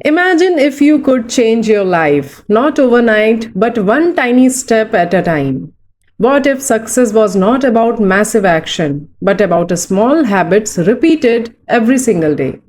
Imagine if you could change your life, not overnight, but one tiny step at a time. What if success was not about massive action, but about a small habits repeated every single day?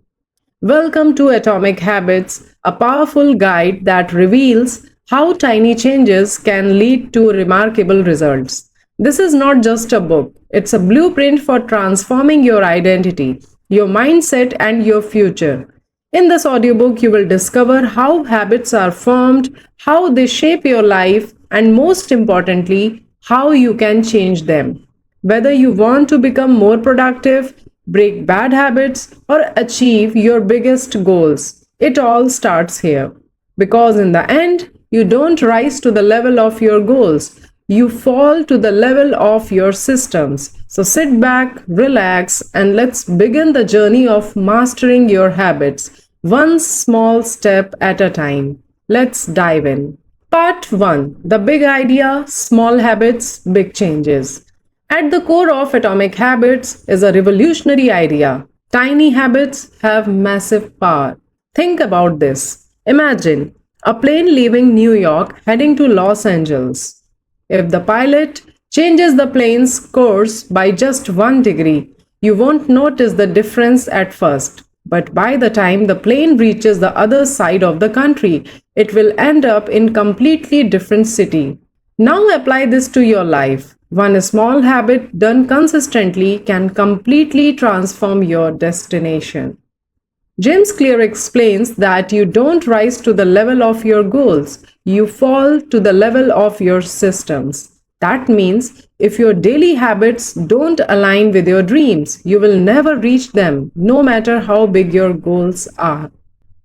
Welcome to Atomic Habits, a powerful guide that reveals how tiny changes can lead to remarkable results. This is not just a book, it's a blueprint for transforming your identity, your mindset, and your future. In this audiobook, you will discover how habits are formed, how they shape your life, and most importantly, how you can change them. Whether you want to become more productive, break bad habits, or achieve your biggest goals, it all starts here. Because in the end, you don't rise to the level of your goals, you fall to the level of your systems. So sit back, relax, and let's begin the journey of mastering your habits, one small step at a time. Let's dive in. Part 1: The Big Idea, Small Habits, Big Changes. At the core of Atomic Habits is a revolutionary idea. Tiny habits have massive power. Think about this. Imagine a plane leaving New York heading to Los Angeles. If the pilot changes the plane's course by just 1 degree, you won't notice the difference at first. But by the time the plane reaches the other side of the country, it will end up in completely different city. Now apply this to your life. One small habit done consistently can completely transform your destination. James Clear explains that you don't rise to the level of your goals, you fall to the level of your systems. That means if your daily habits don't align with your dreams, you will never reach them, no matter how big your goals are.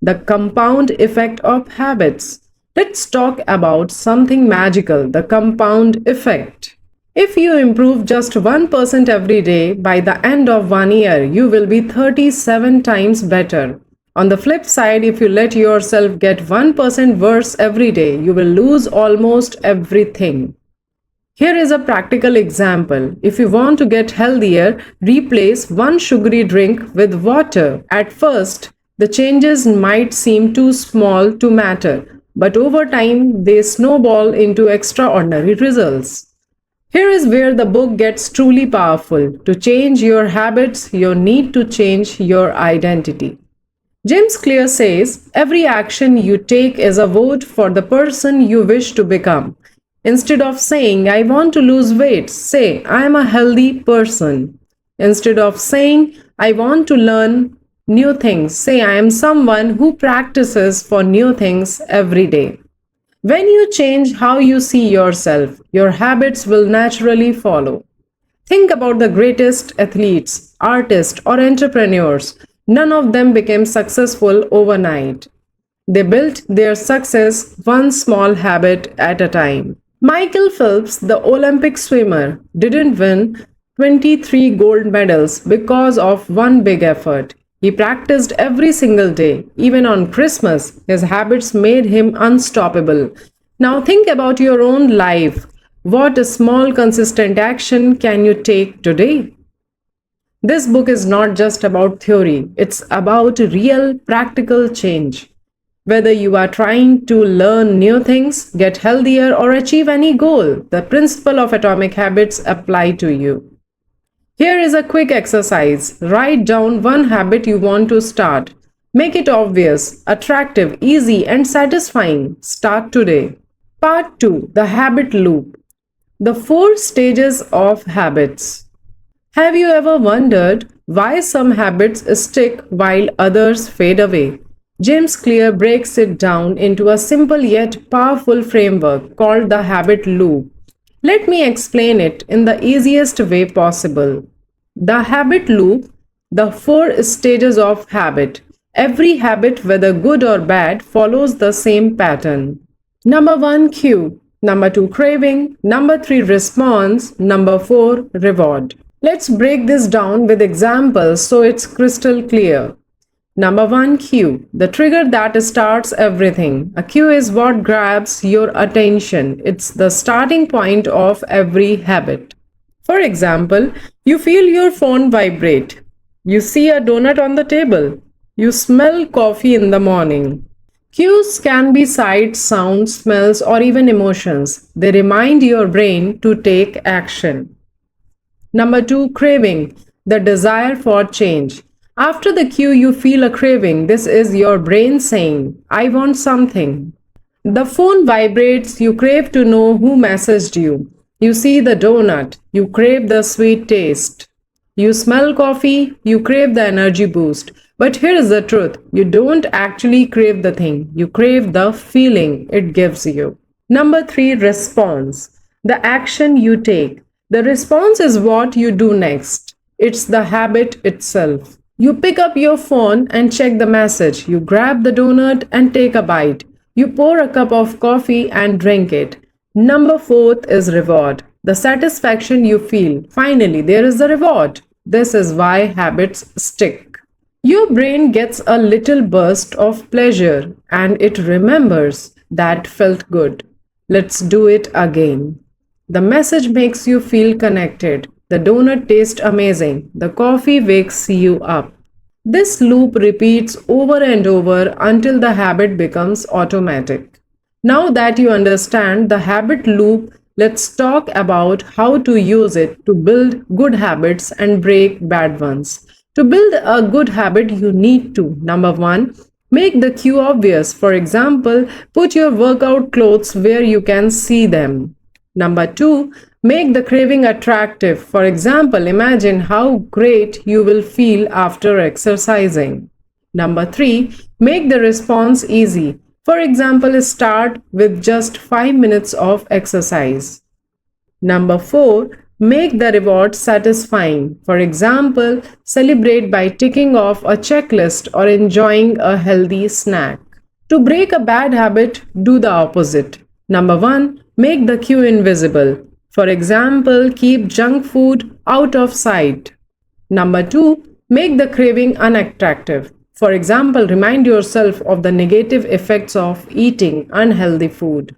The compound effect of habits. Let's talk about something magical, the compound effect. If you improve just 1% every day, by the end of 1 year, you will be 37 times better. On the flip side, if you let yourself get 1% worse every day, you will lose almost everything. Here is a practical example. If you want to get healthier, replace one sugary drink with water. At first, the changes might seem too small to matter, but over time, they snowball into extraordinary results. Here is where the book gets truly powerful. To change your habits, you need to change your identity. James Clear says, every action you take is a vote for the person you wish to become. Instead of saying, I want to lose weight, say, I am a healthy person. Instead of saying, I want to learn new things, say, I am someone who practices for new things every day. When you change how you see yourself, your habits will naturally follow. Think about the greatest athletes, artists, or entrepreneurs. None of them became successful overnight. They built their success one small habit at a time. Michael Phelps, the Olympic swimmer, didn't win 23 gold medals because of one big effort. He practiced every single day. Even on Christmas, his habits made him unstoppable. Now think about your own life. What small, consistent action can you take today? This book is not just about theory, it's about real, practical change. Whether you are trying to learn new things, get healthier, or achieve any goal, the principle of atomic habits apply to you. Here is a quick exercise. Write down one habit you want to start. Make it obvious, attractive, easy, and satisfying. Start today. Part 2: The Habit Loop. The 4 stages of habits. Have you ever wondered why some habits stick while others fade away? James Clear breaks it down into a simple yet powerful framework called the habit loop. Let me explain it in the easiest way possible. The habit loop, the 4 stages of habit. Every habit, whether good or bad, follows the same pattern. Number 1, cue. Number 2, craving. Number 3, response. Number 4, reward. Let's break this down with examples so it's crystal clear. Number 1, cue, the trigger that starts everything. A cue is what grabs your attention. It's the starting point of every habit. For example, you feel your phone vibrate. You see a donut on the table. You smell coffee in the morning. Cues can be sights, sounds, smells, or even emotions. They remind your brain to take action. Number two, craving, the desire for change. After the cue, you feel a craving. This is your brain saying, I want something. The phone vibrates, you crave to know who messaged you. You see the donut, you crave the sweet taste. You smell coffee, you crave the energy boost. But here is the truth, you don't actually crave the thing, you crave the feeling it gives you. Number three, response, the action you take. The response is what you do next, it's the habit itself. You pick up your phone and check the message. You grab the donut and take a bite. You pour a cup of coffee and drink it. Number fourth is reward. The satisfaction you feel. Finally, there is the reward. This is why habits stick. Your brain gets a little burst of pleasure and it remembers that felt good. Let's do it again. The message makes you feel connected. The donut tastes amazing. The coffee wakes you up. This loop repeats over and over until the habit becomes automatic. Now that you understand the habit loop, let's talk about how to use it to build good habits and break bad ones. To build a good habit, you need to, number one, make the cue obvious. For example, put your workout clothes where you can see them. Number two, make the craving attractive. For example, imagine how great you will feel after exercising. Number three, make the response easy. For example, start with just 5 minutes of exercise. Number four, make the reward satisfying. For example, celebrate by ticking off a checklist or enjoying a healthy snack. To break a bad habit, do the opposite. Number one, make the cue invisible. For example, keep junk food out of sight. Number two, make the craving unattractive. For example, remind yourself of the negative effects of eating unhealthy food.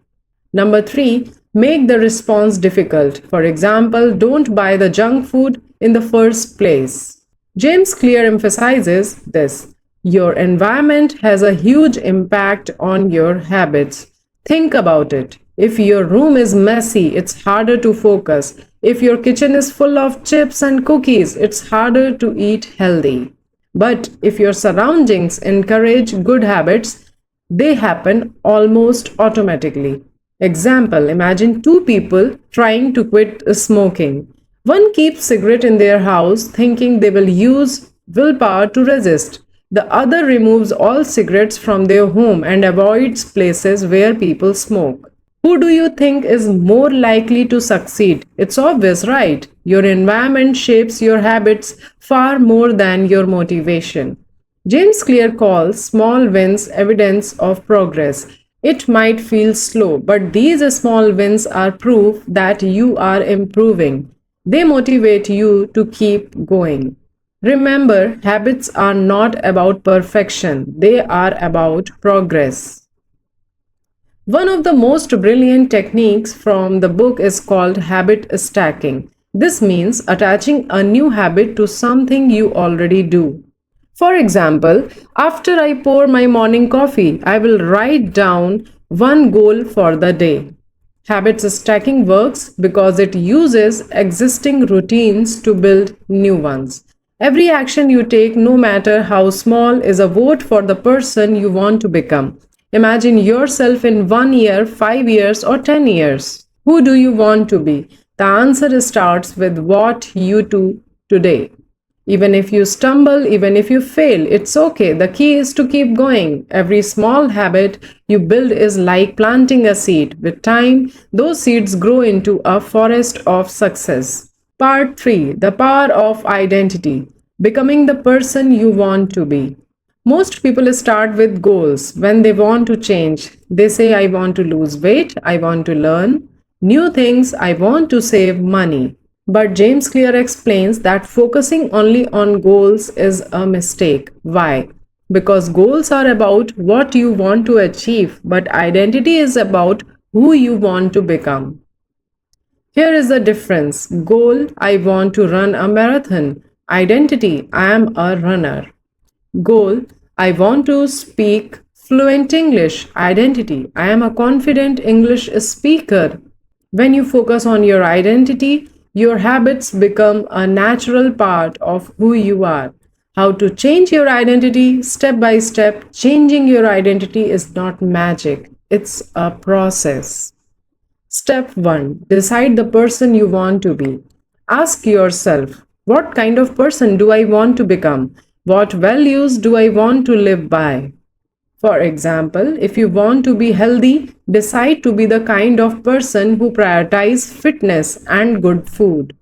Number three, make the response difficult. For example, don't buy the junk food in the first place. James Clear emphasizes this. Your environment has a huge impact on your habits. Think about it. If your room is messy, it's harder to focus. If your kitchen is full of chips and cookies, it's harder to eat healthy. But if your surroundings encourage good habits, they happen almost automatically. Example, imagine two people trying to quit smoking. One keeps cigarette in their house thinking they will use willpower to resist. The other removes all cigarettes from their home and avoids places where people smoke. Who do you think is more likely to succeed? It's obvious, right? Your environment shapes your habits far more than your motivation. James Clear calls small wins evidence of progress. It might feel slow, but these small wins are proof that you are improving. They motivate you to keep going. Remember, habits are not about perfection, they are about progress. One of the most brilliant techniques from the book is called habit stacking. This means attaching a new habit to something you already do. For example, after I pour my morning coffee, I will write down one goal for the day. Habit stacking works because it uses existing routines to build new ones. Every action you take, no matter how small, is a vote for the person you want to become. Imagine yourself in 1 year, 5 years, or 10 years. Who do you want to be? The answer starts with what you do today. Even if you stumble, even if you fail, it's okay. The key is to keep going. Every small habit you build is like planting a seed. With time, those seeds grow into a forest of success. Part 3. The power of identity. Becoming the person you want to be. Most people start with goals when they want to change. They say, I want to lose weight, I want to learn new things, I want to save money. But James Clear explains that focusing only on goals is a mistake. Why? Because goals are about what you want to achieve, but identity is about who you want to become. Here is the difference. Goal, I want to run a marathon. Identity, I am a runner. Goal, I want to speak Fluent English, identity. I am a confident English speaker. When you focus on your identity, your habits become a natural part of who you are. How to change your identity step by step. Changing your identity is not magic, it's a process. Step 1. Decide the person you want to be. Ask yourself, what kind of person do I want to become? What values do I want to live by? For example, if you want to be healthy, decide to be the kind of person who prioritizes fitness and good food.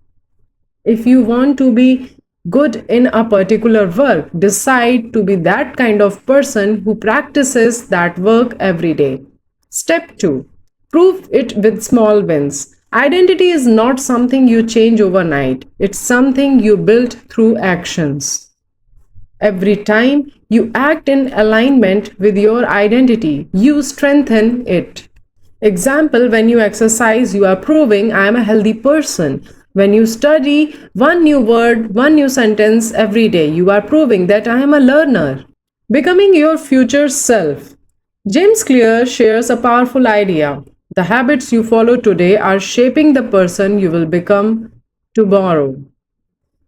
If you want to be good in a particular work, decide to be that kind of person who practices that work every day. Step 2. Prove it with small wins. Identity is not something you change overnight, it's something you build through actions. Every time you act in alignment with your identity, you strengthen it. Example, when you exercise, you are proving I am a healthy person. When you study one new word, one new sentence every day, you are proving that I am a learner. Becoming your future self. James Clear shares a powerful idea. The habits you follow today are shaping the person you will become tomorrow.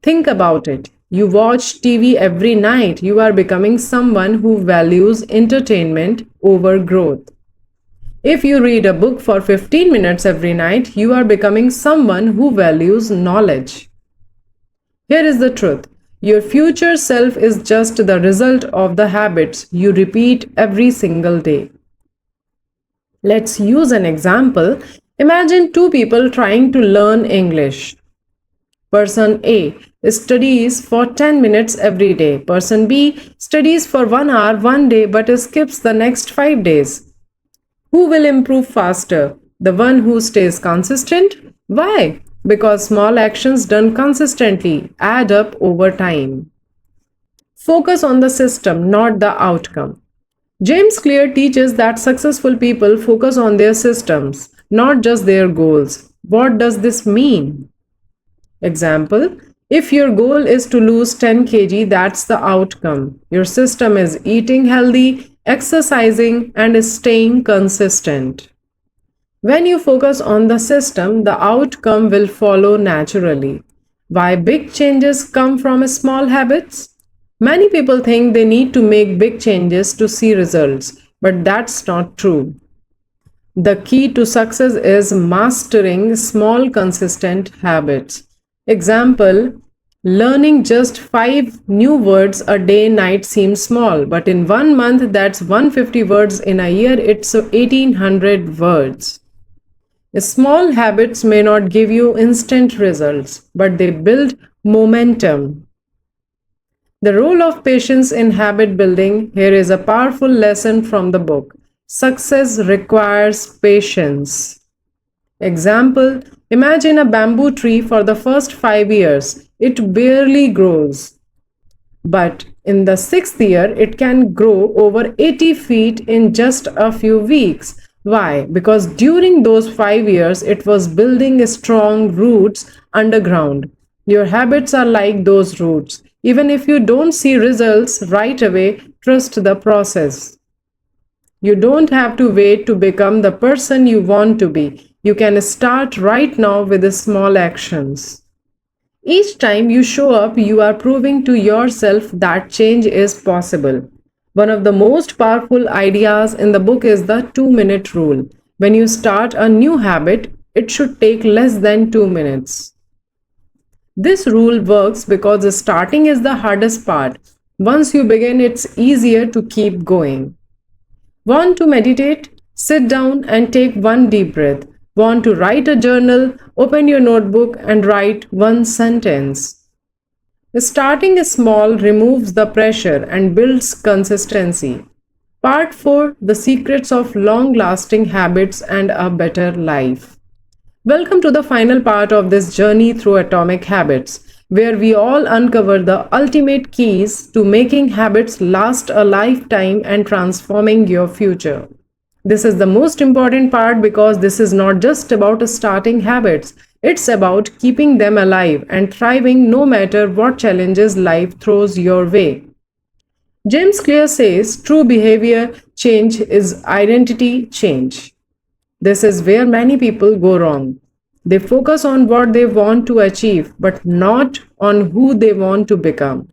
Think about it. You watch TV every night. You are becoming someone who values entertainment over growth. If you read a book for 15 minutes every night, you are becoming someone who values knowledge. Here is the truth. Your future self is just the result of the habits you repeat every single day. Let's use an example. Imagine two people trying to learn English. Person A studies for 10 minutes every day. Person B studies for 1 hour one day but skips the next 5 days. Who will improve faster? The one who stays consistent? Why? Because small actions done consistently add up over time. Focus on the system, not the outcome. James Clear teaches that successful people focus on their systems, not just their goals. What does this mean? Example, if your goal is to lose 10 kg, that's the outcome. Your system is eating healthy, exercising, and staying consistent. When you focus on the system, the outcome will follow naturally. Why big changes come from small habits? Many people think they need to make big changes to see results, but that's not true. The key to success is mastering small, consistent habits. Example, learning just 5 new words a day might seem small, but in 1 month that's 150 words, in a year it's 1800 words. Small habits may not give you instant results, but they build momentum. The role of patience in habit building. Here is a powerful lesson from the book. Success requires patience. Example, imagine a bamboo tree for the first 5 years. It barely grows. But in the 6th year, it can grow over 80 feet in just a few weeks. Why? Because during those 5 years, it was building strong roots underground. Your habits are like those roots. Even if you don't see results right away, trust the process. You don't have to wait to become the person you want to be. You can start right now with the small actions. Each time you show up, you are proving to yourself that change is possible. One of the most powerful ideas in the book is the 2-minute rule. When you start a new habit, it should take less than 2 minutes. This rule works because starting is the hardest part. Once you begin, it's easier to keep going. Want to meditate? Sit down and take one deep breath. Want to write a journal? Open your notebook and write one sentence. Starting small removes the pressure and builds consistency. Part 4: The Secrets of Long-Lasting Habits and a Better Life. Welcome to the final part of this journey through atomic habits, where we all uncover the ultimate keys to making habits last a lifetime and transforming your future. This is the most important part because this is not just about starting habits, it's about keeping them alive and thriving no matter what challenges life throws your way. James Clear says true behavior change is identity change. This is where many people go wrong. They focus on what they want to achieve, but not on who they want to become.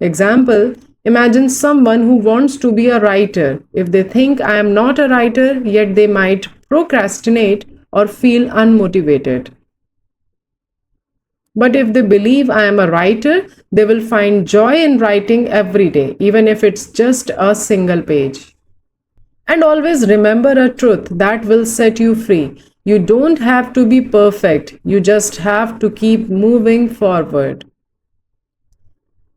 Example, imagine someone who wants to be a writer. If they think I am not a writer, yet they might procrastinate or feel unmotivated. But if they believe I am a writer, they will find joy in writing every day, even if it's just a single page. And always remember a truth that will set you free. You don't have to be perfect, you just have to keep moving forward.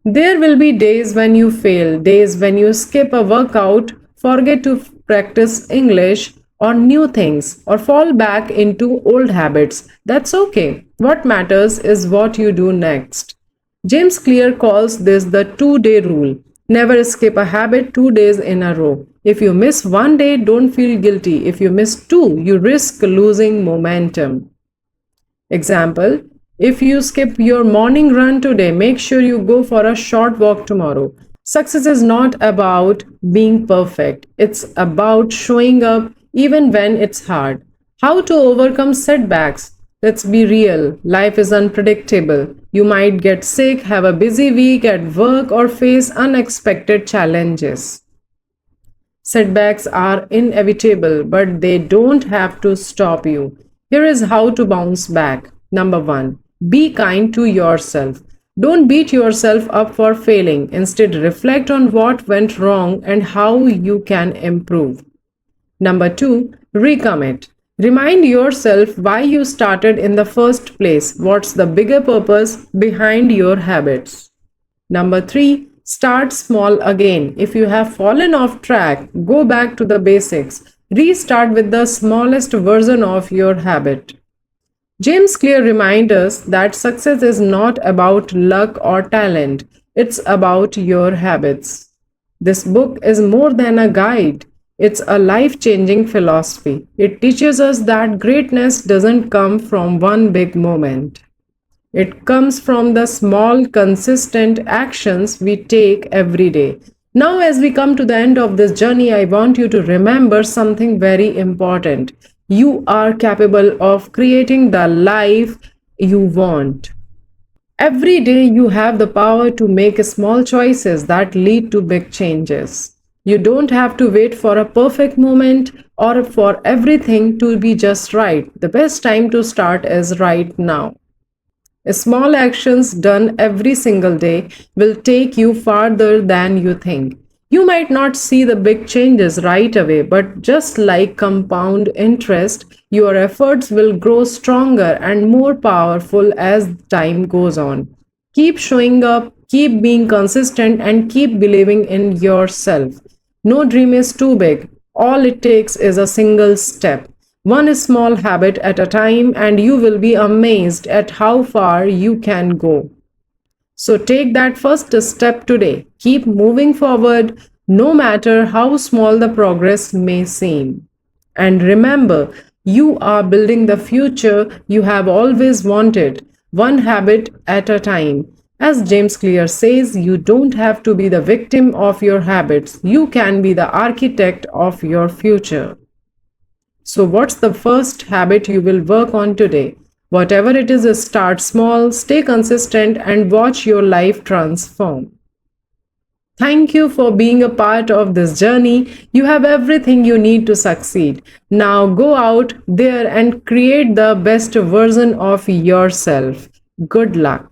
There will be days when you fail, days when you skip a workout, forget to practice English or new things, or fall back into old habits. That's okay. What matters is what you do next. James Clear calls this the 2-day rule. Never skip a habit 2 days in a row. If you miss one day, don't feel guilty. If you miss two, you risk losing momentum. Example, if you skip your morning run today, make sure you go for a short walk tomorrow. Success is not about being perfect, it's about showing up even when it's hard. How to overcome setbacks? Let's be real. Life is unpredictable. You might get sick, have a busy week at work, or face unexpected challenges. Setbacks are inevitable, but they don't have to stop you. Here is how to bounce back. Number one, be kind to yourself. Don't beat yourself up for failing. Instead, reflect on what went wrong and how you can improve. Number two, recommit. Remind yourself why you started in the first place. What's the bigger purpose behind your habits? Number three, start small again. If you have fallen off track, go back to the basics. Restart with the smallest version of your habit. James Clear reminds us that success is not about luck or talent, it's about your habits. This book is more than a guide, it's a life changing philosophy. It teaches us that greatness doesn't come from one big moment. It comes from the small, consistent actions we take every day. Now, as we come to the end of this journey, I want you to remember something very important. You are capable of creating the life you want. Every day, you have the power to make small choices that lead to big changes. You don't have to wait for a perfect moment or for everything to be just right. The best time to start is right now. Small actions done every single day will take you farther than you think. You might not see the big changes right away, but just like compound interest, your efforts will grow stronger and more powerful as time goes on. Keep showing up, keep being consistent, and keep believing in yourself. No dream is too big. All it takes is a single step. One small habit at a time, and you will be amazed at how far you can go. So take that first step today. Keep moving forward, no matter how small the progress may seem. And remember, you are building the future you have always wanted, one habit at a time. As James Clear says, you don't have to be the victim of your habits, you can be the architect of your future. So, what's the first habit you will work on today? Whatever it is, start small, stay consistent, and watch your life transform. Thank you for being a part of this journey. You have everything you need to succeed. Now go out there and create the best version of yourself. Good luck.